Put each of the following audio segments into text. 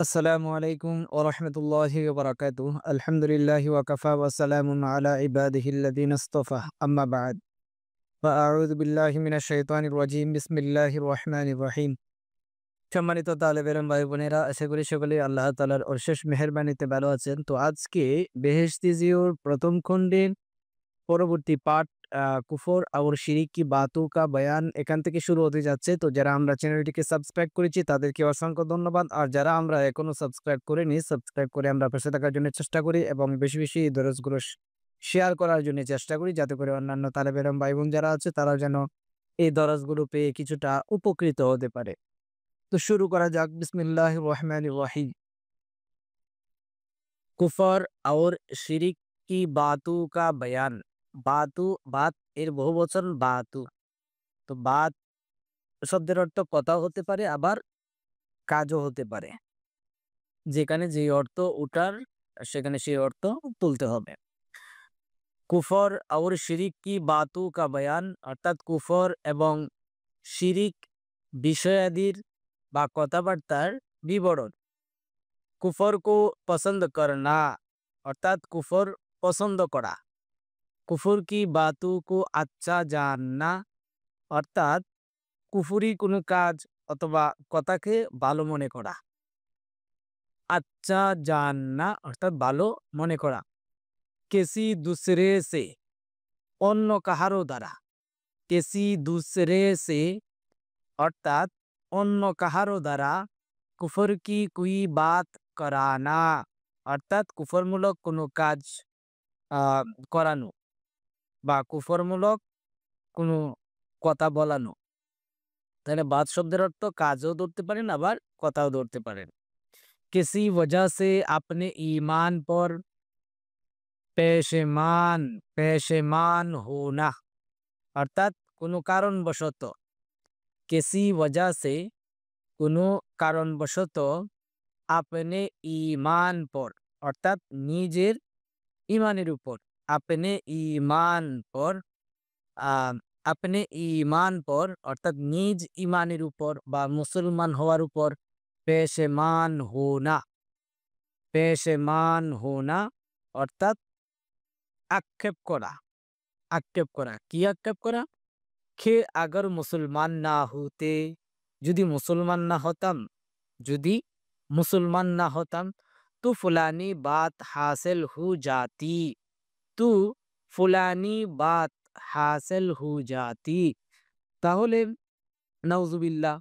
আসসালামু আলাইকুম ওয়া রাহমাতুল্লাহি ওয়া বারাকাতুহু। আলহামদুলিল্লাহি ওয়া কাফা ওয়া সালামুন আলা ইবাদিহিল্লাযিনা ইসতাফা। আম্মা বা'দ। ফাআউযু বিল্লাহি মিনাশ শাইতানির রাজীম। বিসমিল্লাহির রহমানির রহিম। সম্মানিত তালেব ইলম ভাই বোনেরা, আশা করি সকলেই আল্লাহ তাআলার অশেষ মেহেরবানিতে ভালো আছেন। তো আজকে বেহেশতি জিওর প্রথম খণ্ডের পরবর্তী পার্ট কুফর और শিরিক কি বাতোं का বয়ান এখান থেকে শুরু হতে যাচ্ছে। তো যারা আমরা চ্যানেলটিকে সাবস্ক্রাইব করেছি তাদেরকে অসংখ্য ধন্যবাদ। আর যারা আমরা এখনো সাবস্ক্রাইব করিনি, সাবস্ক্রাইব করে আমরা পাশে থাকার জন্য চেষ্টা করি এবং বেশি, বেশি এই দরসগুলো শেয়ার করার জন্য চেষ্টা করি যাতে করে অন্যান্য তালেবে ইলম ভাই-বোন যারা আছে তারাও যেন এই দরসগুলো পেয়ে কিছুটা উপকৃত হতে পারে। তো শুরু করা যাক। বিসমিল্লাহির রহমানির রহিম। কুফর और শিরিক কি বাতোं का বয়ান। বাতু বাত এর বহুবচন বাতু। তো বাত শব্দের অর্থ কথাও হতে পারে আবার কাজও হতে পারে। যেখানে যেই অর্থ ওঠার সেখানে সেই অর্থ তুলতে হবে। কুফর और শিরিক কি বাতোं का বয়ান অর্থাৎ কুফর এবং শিরিক বিষয়াদির বা কথাবার্তার বিবরণ। কুফর কো পছন্দ করনা অর্থাৎ কুফর পছন্দ করা। কুফর কি বাতোं को अच्छा जानना অর্থাৎ কুফরি কোনো কাজ অথবা কথাকে ভালো মনে করা। আচ্ছা জাননা অর্থাৎ ভালো মনে করা। কেসি দুসরে সে অন্য কাহারো দ্বারা। কেসি দুসরে সে অর্থাৎ অন্য কাহারো দ্বারা কুফর কি কুই বাত করানা অর্থাৎ কুফরমূলক কোনো কাজ করানো বা কুফরমূলক কোনো কথা বলানো। তাহলে বাত শব্দের অর্থ কাজও ধরতে পারেন আবার কথাও ধরতে পারেন। किसी वजह से अपने ईमान पर पेशेमान पेशेमान होना অর্থাৎ কোনো কারণবশত किसी वजह से কোনো কারণবশত আপনি ঈমান পর অর্থাৎ নিজের ঈমানের উপর আপনি ঈমান পর আ আপনি ঈমান পর অর্থাৎ নিজ ঈমানের উপর বা মুসলমান হওয়ার উপর পেশেমান হোনা পেশেমান হোনা অর্থাৎ আক্ষেপ করা আক্ষেপ করা। কি আক্ষেপ করা? কে আগর মুসলমান না হতে যদি মুসলমান না হতাম যদি মুসলমান না হতাম তো ফুলানি বাত হাসিল হু জাতি তু ফুলানি বাত হাসিল হু জাতি। তাহলে নাউজুবিল্লাহ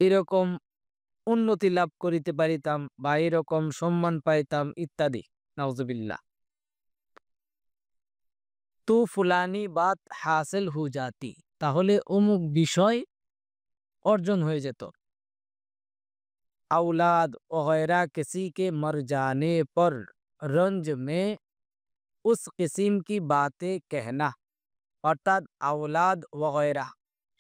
এরকম উন্নতি লাভ করিতে পারিতাম বা এরকম সম্মান পাইতাম ইত্যাদি। নাউজুবিল্লাহ। তো ফুলানি বাত হাসিল হু জাতি তাহলে অমুক বিষয় অর্জন হয়ে যেত। औलाद वगैरह किसी के मर जाने पर रंज में उस किस्म की बातें कहना অর্থাৎ औलाद वगैरह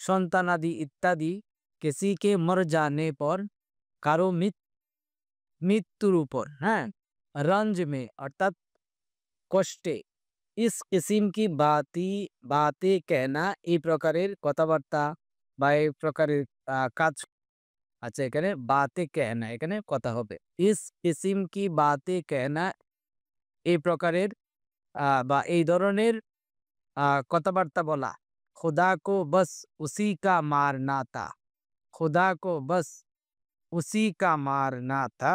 সন্তানাদি ইত্যাদি किसी के मर जाने पर কারো মৃত্যুর উপর রঞ্জ মে অর্থাৎ কষ্টে ইস কিসিম কি বাতে কেনা এই প্রকারের কথাবার্তা বা এই প্রকারের কাজ। আচ্ছা, এখানে বাতে কেনা এখানে কথা হবে। ইস কিসিম কি বাতে কেনা এই প্রকারের বা এই ধরনের কথাবার্তা বলা। খুদা কো বস উসি কা মারনা তা খুদা কো বস উসি কা মারনা তা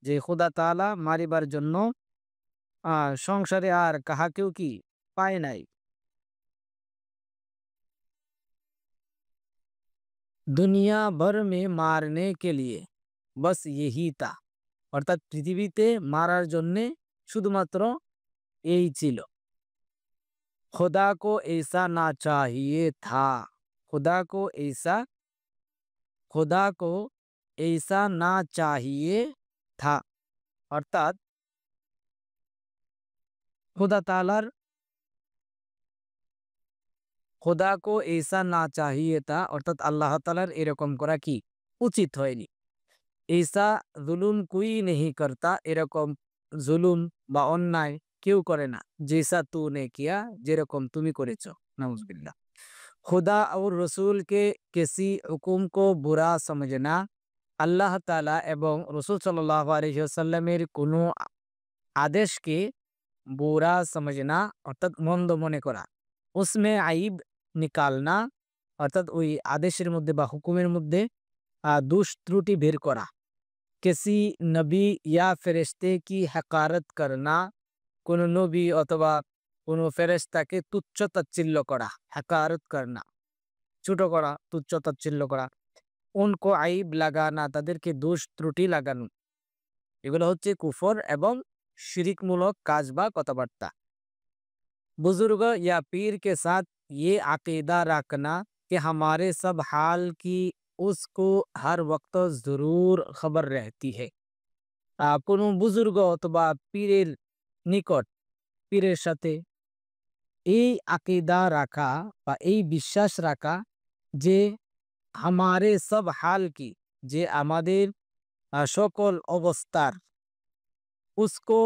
যে খুদা তাআলা মারিবার জন্য সংসারে আর কাহাকেও কি পায় নাই। দুনিয়া ভর মে মারনে কে লিয়ে বস यही তা অর্থাৎ পৃথিবীতে মারার জন্যে শুধুমাত্র এই ছিল। खुदा को ऐसा ना चाहिए था खुदा को ऐसा खुदा को ऐसा ना चाहिए था অর্থাৎ খুদা তাআলার खुदा को ऐसा ना चाहिए था অর্থাৎ আল্লাহ তাআলার এরকম করা কি উচিত হয়নি। ऐसा जुल्म कोई नहीं करता এরকম জুলুম বা অন্যায় কেউ করে না। जैसा तूने किया যেরকম তুমি করেছো। নাউজুবিল্লাহ। खुदा और रसूल के किसी हुक्म को बुरा समझना, আল্লাহ তাআলা এবং রসুল সাল্লাল্লাহু আলাইহি ওয়াসাল্লামের কোনো আদেশকে বুরা समझना অর্থাৎ মন্দ মনে করা, উসমে আইব নিকালনা অর্থাৎ ওই আদেশের মধ্যে বা হুকুমের মধ্যে দুষ ত্রুটি বের করা, किसी नबी या ফেরেশতে কি হকারত করনা, কোনো নবী অথবা কোনো ফেরেশতাকে তুচ্ছ তাচ্ছিল্য করা, হকারত করনা ছোট করা, তুচ্ছ তাচ্ছিল্য করা, উनको আইব লাগানা তাদেরকে দোষ ত্রুটি লাগানো, এগুলো হচ্ছে কুফর এবং শিরিকমূলক কাজ বা কথাবার্তা। बुजुर्ग या पीर के साथ ये अकीदा रखना कि हमारे सब हाल की उसको हर वक्त जरूर खबर रहती है। কোনো বুজুর্গ অথবা পীরের নিকট, পীরের সাথে এই আকিদা রাখা বা এই বিশ্বাস রাখা যে হামারে সব হাল কি, যে আমাদের সকল অবস্থার उसको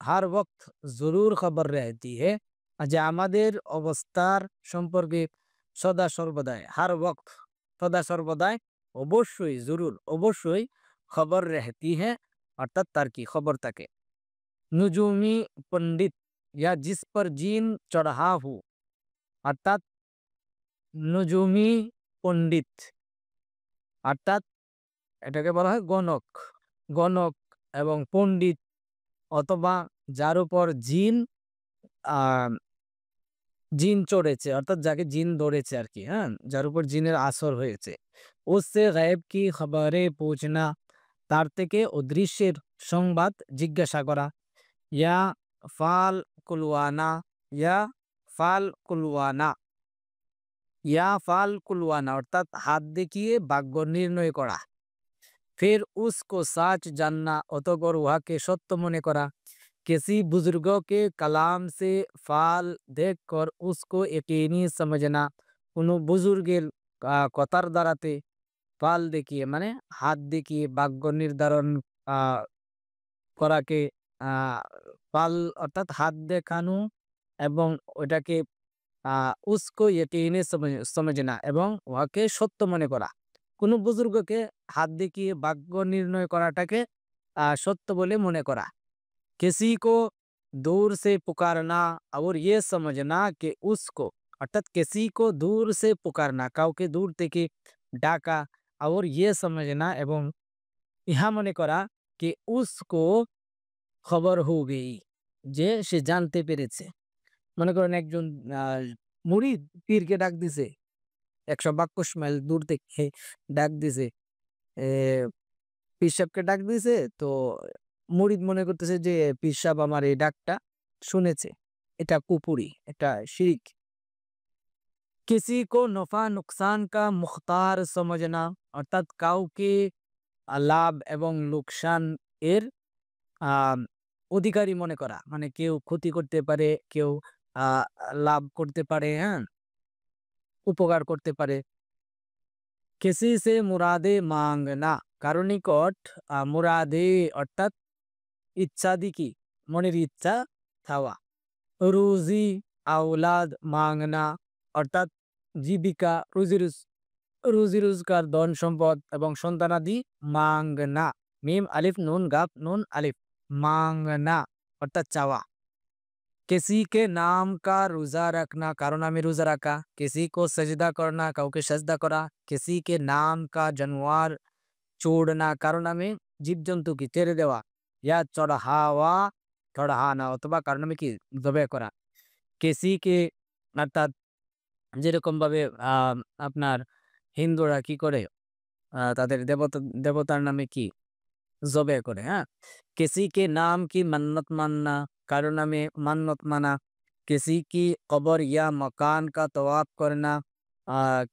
हर वक्त জরুর খবর रहती है, যে আমাদের অবস্থার সম্পর্কে সদা সর্বদাই, হার ওয়াক্ত সদা সর্বদাই, অবশ্যই জরুর অবশ্যই খবর रहती है অর্থাৎ তার কি খবর থাকে। নুজুমি পণ্ডিত या जिस पर जीन चढ़ा हो অর্থাৎ নুজুমি পণ্ডিত অর্থাৎ এটাকে বলা হয় গণক, গণক এবং পণ্ডিত অথবা যার উপর জিন আহ জিন চড়েছে অর্থাৎ যাকে জিন ধরেছে আর কি, হ্যাঁ, যার উপর জিনের আসর হয়েছে, उससे গায়েব কি খবরে পৌঁছনা, তার থেকে অদৃশ্যের সংবাদ জিজ্ঞাসা করা, ইয়া ফাল কুলওয়ানা, ইয়া ফাল কুলওয়ানা, ইয়া ফাল কুলওয়ানা অর্থাৎ হাত দেখিয়ে ভাগ্য নির্ণয় করা, ফির উসকো সাচ জাননা অতঃপর উহাকে সত্য মনে করা, किसी बुजुर्गों के कलाम से फाल देख कर उसको यकीनी समझना, কোনো বুজুর্গের কথার দ্বারাতে ফাল দেখিয়ে মানে হাত দেখিয়ে ভাগ্য নির্ধারণ আহ, করাকে ফাল অর্থাৎ হাত দেখানো এবং ওটাকে উসকো ইয়কিনে সমঝনা এবং উহাকে সত্য মনে করা, কোনো বুজুর্গকে হাত দেখিয়ে ভাগ্য নির্ণয় করাটাকে সত্য বলে মনে করা। किसी को दूर से पुकारना और ये समझना कि उसको अर्थात किसी को दूर से पुकारना কাউকে দূর থেকে ডাকা और ये समझना এবং ইহা মনে করা कि उसको খবর हो गई যে সে জানতে পেরেছে। মনে করেন একজন মুরিদ পীরকে ডাক দিছে, 122 মাইল দূর থেকে ডাক দিছে, পীর সাহেবকে ডাক দিছে, তো মুরিদ মনে করতেছে যে পীর সাহেব আমার এই ডাকটা শুনেছে, এটা কুপুরি, এটা শিরিক। किसी को नफा नुकसान का मुख्तार समझना অর্থাৎ কাউকে লাভ এবং লোকসান এর অধিকারী মনে করা, মানে কেউ ক্ষতি করতে পারে, কেউ লাভ করতে পারে, হ্যাঁ, উপকার করতে পারে। किसी से मुरादे मांगना কারো নিকট মুরাদে অর্থাৎ ইচ্ছাদি কি মনের ইচ্ছা চাওয়া, রুজি আওলাদ মাংনা অর্থাৎ জীবিকা রুজি রোজগার ধন সম্পদ এবং সন্তানাদি মাংনা, মিম আলিফ নুন গাফ নুন আলিফ, মাংনা অর্থাৎ চাওয়া। किसी के नाम का रोजा रखना কারো নামে রোজা রাখা, किसी को सजदा करना কাউকে সেজদা করা, किसी के नाम का जानवर छोड़ना কারো নামে জীবজন্তুকে ছেড়ে দেওয়া, ইয়া চড়হাওয়া চড়হানা অথবা কারো নামে কি জবে করা, কেসি কে অর্থাৎ যেরকম ভাবে আপনার হিন্দুরা কি করে তাদের দেবতার নামে কি জবে করে, হ্যাঁ, কেসি কে নাম কি মান্নত মাননা কারো নামে মান্নত মানা, किसी की कब्र या मकान का तवाफ करना,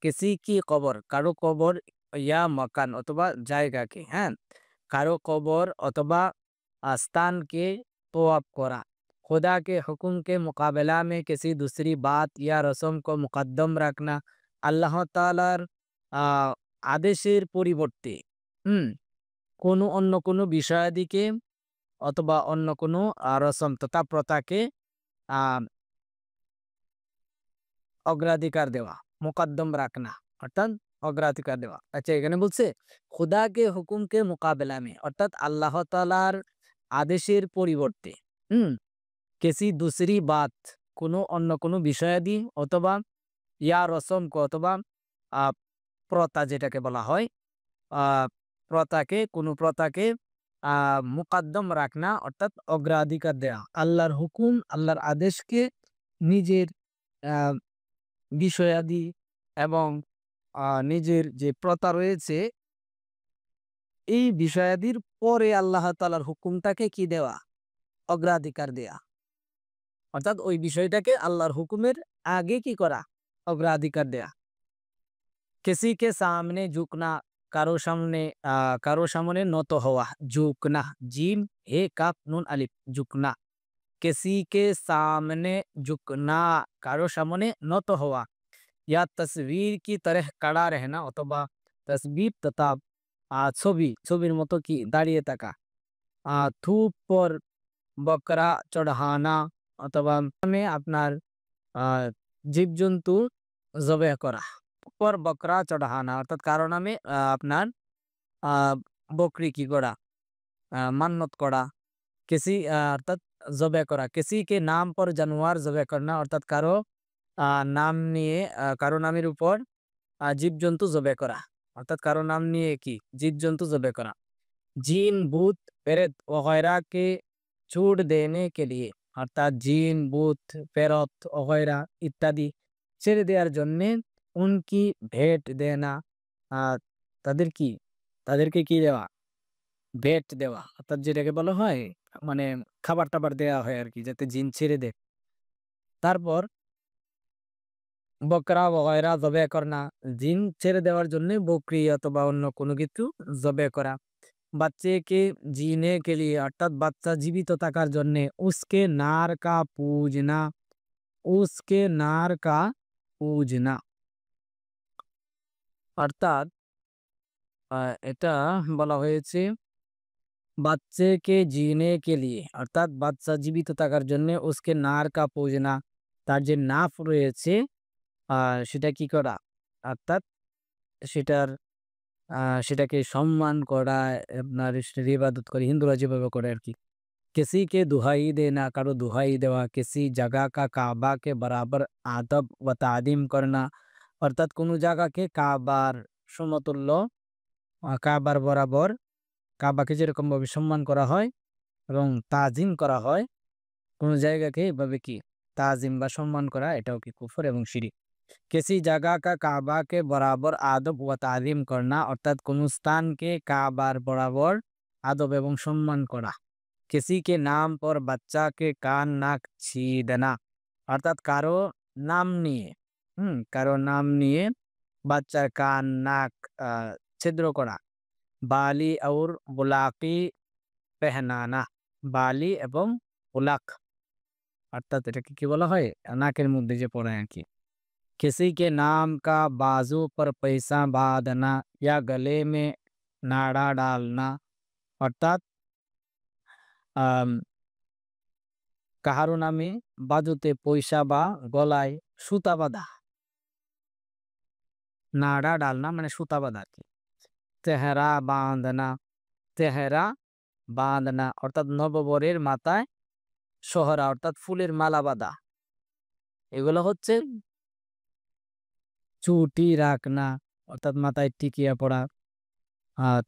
किसी की कब्र কারো কবর या मकान অথবা জায়গাকে, হ্যাঁ, কারো কবর অথবা স্থানকে तवाफ করা, खुदा के हुक्म के मुकाबला में किसी दूसरी बात या रस्म को मुकद्दम रखना, আল্লাহ তাআলার আদেশের পরিবর্তে কোনো অন্য কোনো বিষয়াদিকে অথবা অন্য কোনো রসম তথা প্রথাকে অগ্রাধিকার দেওয়া, मुकद्दम रखना অর্থাৎ অগ্রাধিকার দেওয়া। আচ্ছা, এখানে বলছে खुदा के हुक्म के मुकाबला में অর্থাৎ আল্লাহ তাআলার আদেশের পরিবর্তে হুম किसी दूसरी बात কোনো অন্য কোনো বিষয়াদি অথবা ইয়া রসমকে অথবা আ প্রথা যেটাকে বলা হয়, আ প্রথাকে কোনো প্রথাকে মুকাদ্দম রাখনা অর্থাৎ অগ্রাধিকার দেয়া। আল্লাহর হুকুম, আল্লাহর আদেশকে নিজের আ বিষয়াদি এবং নিজের যে প্রথা রয়েছে এই বিষয়াদির পরে আল্লাহ তাআলার হুকুমটাকে কি দেওয়া? অগ্রাধিকার দেয়া। অর্থাৎ ওই বিষয়টাকে আল্লাহর হুকুমের আগে কি করা? অগ্রাধিকার দেয়া। किसी के सामने झुकना কারো সামনে নত হওয়া, ঝুঁকনা, জিম হে কাফ নুন আলিফ ঝুঁকনা। किसी के सामने झुकना কারো সামনে নত হওয়া, या तस्वीर की तरह खड़ा रहना অথবা তসবির তথা ছবির মতো কি দাঁড়িয়ে থাকা। थूप पर বকরা চড়হানা অথবা আপনার জীবজন্তু জবেহ করা। পর বকরা চড়হানা অর্থাৎ কারো নামে আপনার বকরি কি করা, মান্নত করা। অর্থাৎ জবে করা। কিসি কে নাম পর জানোয়ার জবে করনা অর্থাৎ কারো নাম নিয়ে কারো নামের উপর জীবজন্তু জবে করা। অর্থাৎ কারো নাম নিয়ে কি জীবজন্তু জবে করা। জিন ভূত প্রেত वगैरह के छूट देने के लिए অর্থাৎ জিন ভূত ফেরত वगैरह ইত্যাদি ছেড়ে দেওয়ার জন্যে উনকি ভেট দেনা, আহ, তাদের কি তাদেরকে কি দেওয়া? ভেট দেওয়া অর্থাৎ যেটাকে বলা হয় মানে খাবার টাবার দেওয়া হয় আর কি, যাতে জিন ছেড়ে দেয়। তারপর বকরা वगैरह জবে করনা, জিন ছেড়ে দেওয়ার জন্য বকরি অথবা অন্য কোনো কিছু জবে করা। बच्चे के जीने के लिए অর্থাৎ বাচ্চা জীবিত থাকার জন্যে উসকে নার কা পূজনা, উসকে নার কা পূজনা অর্থাৎ এটা বলা হয়েছে বাচ্চে কে জিনে কে লিয়ে অর্থাৎ বাচ্চা জীবিত থাকার জন্য উসকে নার কা পূজনা, তার যে নাফ রয়েছে সেটা কি করা অর্থাৎ সেটার সেটাকে সম্মান করা, আপনার সেটার ইবাদত করে হিন্দুরা যেভাবে করে আর কি। किसी के दुहाई देना কারো दुहाई দেওয়া, किसी जगह का काबा के बराबर आदब व तादीम करना অর্থাৎ কোনো জায়গাকে কাবার সমতুল্য, কাবার বরাবর কাবাকে যেরকম ভাবে সম্মান করা হয় এবং তাজিম করা হয়, কোনো জায়গাকে এভাবে কি তাজিম বা সম্মান করা এটাও কি কুফর এবং শিরিক। किसी जगह का काबा के बराबर आदब व ताजीम करना অর্থাৎ কোনো স্থানকে কাবার বরাবর আদব এবং সম্মান করা। किसी के नाम पर बच्चा के कान नाक छीदना অর্থাৎ কারো নাম নিয়ে কারো নাম নিয়ে বাচ্চার কান নাক ছিদ্র করা। বালি और বুলাকি পেহনানা, বালি এবং বুলাক অর্থাৎ এটাকে কি বলা হয় নাকের মধ্যে যে পড়ে আর কি। किसी के नाम का बाजू पर पैसा बांधना या गले में नाड़ा डालना অর্থাৎ আম, কাহারো নামে বাজুতে পয়সা বা গলায় সুতা বাঁধা, নাড়া ডালনা মানে সুতা বাঁধা আর কি। তেহেরা বাঁধনা, তেহেরা বাঁধনা অর্থাৎ নববরের মাথায় সোহরা অর্থাৎ ফুলের মালা বাঁধা। এগুলো হচ্ছে চুটি রাখনা অর্থাৎ মাথায় টিকিয়া পড়া।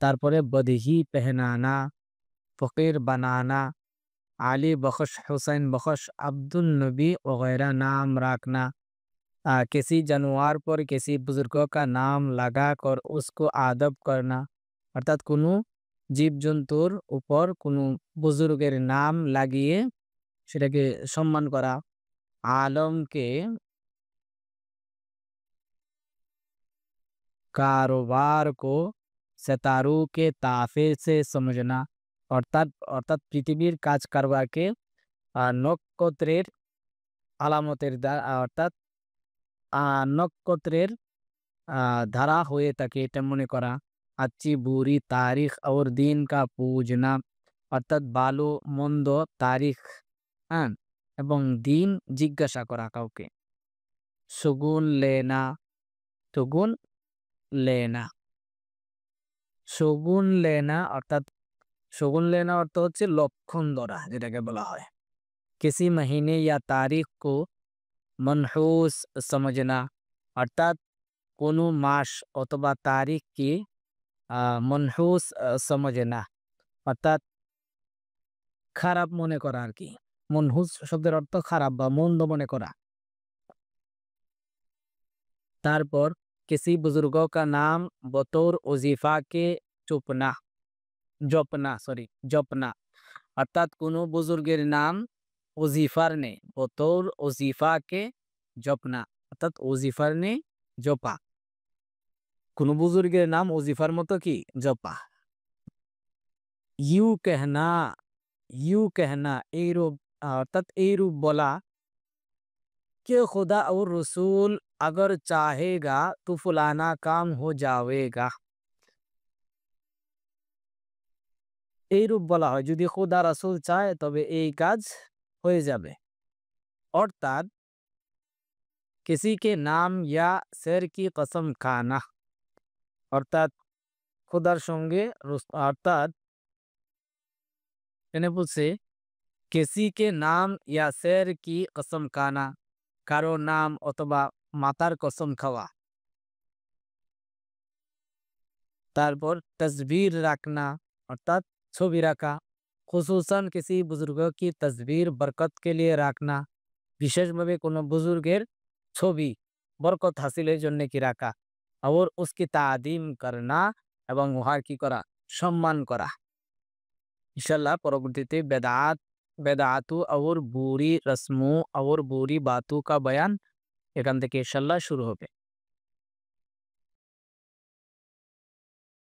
তারপরে বদহি পেহনানা, ফকির বানানা, আলী बख्श हुसैन बख्श अब्दुल नबी वगैरह नाम रखना। किसी जानवर पर किसी बुजुर्गों का नाम लगा कर उसको आदब करना অর্থাৎ কোনো জীবজন্তুর উপর কোনো বুজুর্গের নাম লাগিয়ে সেটাকে সম্মান করা। আলমকে কারোবার কো সেতারু কে তাফে সে সমঝনা অর্থাৎ অর্থাৎ পৃথিবীর কাজ কারবারকে নক্ষত্রের আলামতের দ্বারা অর্থাৎ নক্ষত্রের ধারা হয়ে থাকে এটা মনে করা। अच्छी बुरी तारीख और दिन का पूजना অর্থাৎ ভালো মন্দ তারিখ হ্যাঁ এবং দিন জিজ্ঞাসা করা কাউকে। সুগুন লেনা শগুন লেনা। শগুন লেনা অর্থাৎ শগুন লেনা অর্থ হচ্ছে লক্ষণ ধরা, যেটাকে বলা হয়। किसी महीने या तारीख को मनहूस समझना অর্থাৎ কোনো মাস অথবা তারিখকে মনহুস সমঝনা অর্থাৎ খারাপ মনে করা আর কি। মনহুস শব্দের অর্থ খারাপ বা মন্দ মনে করা। তারপর किसी बुजुर्गों का नाम बतौर वजीफा के चुपना জপনা অর্থাৎ কোনো বুজুর্গের নাম ওজিফার নে বতৌর ওজিফাকে জপনা অর্থাৎ ওজিফার নে জপা। কোনো বুজুর্গের নাম ওজিফার মতো কি জপা। ইউ कहना ইউ कहना এইরূপ অর্থাৎ এইরূপ বলা कि खुदा और रसूल अगर चाहेगा तो फलाना काम हो जाएगा। এইরূপ বলা হয় যদি খোদা রাসূল চায় তবে এই কাজ হয়ে যাবে। অর্থাৎ किसी के नाम या शेर की कसम खाना অর্থাৎ খোদার সঙ্গে অর্থাৎ এনে বলছে किसी के नाम या शेर की कसम खाना কারো নাম অথবা মাতার কসম খাওয়া। তারপর तस्वीर रखना অর্থাৎ ছবি রাখা। খুসুসান किसी बुजुर्गों की तस्वीर बरकत के लिए रखना বিশেষভাবে কোনো বুজুর্গের ছবি বরকত হাসিলের জন্য কি রাখা। और उसकी तादीम करना এবং উহার কি করা সম্মান করা। ইনশাআল্লাহ পরবর্তীতে বেদাতু और बुरी रस्मों और बुरी बातों का बयान এখান থেকে ইনশাআল্লাহ শুরু হবে।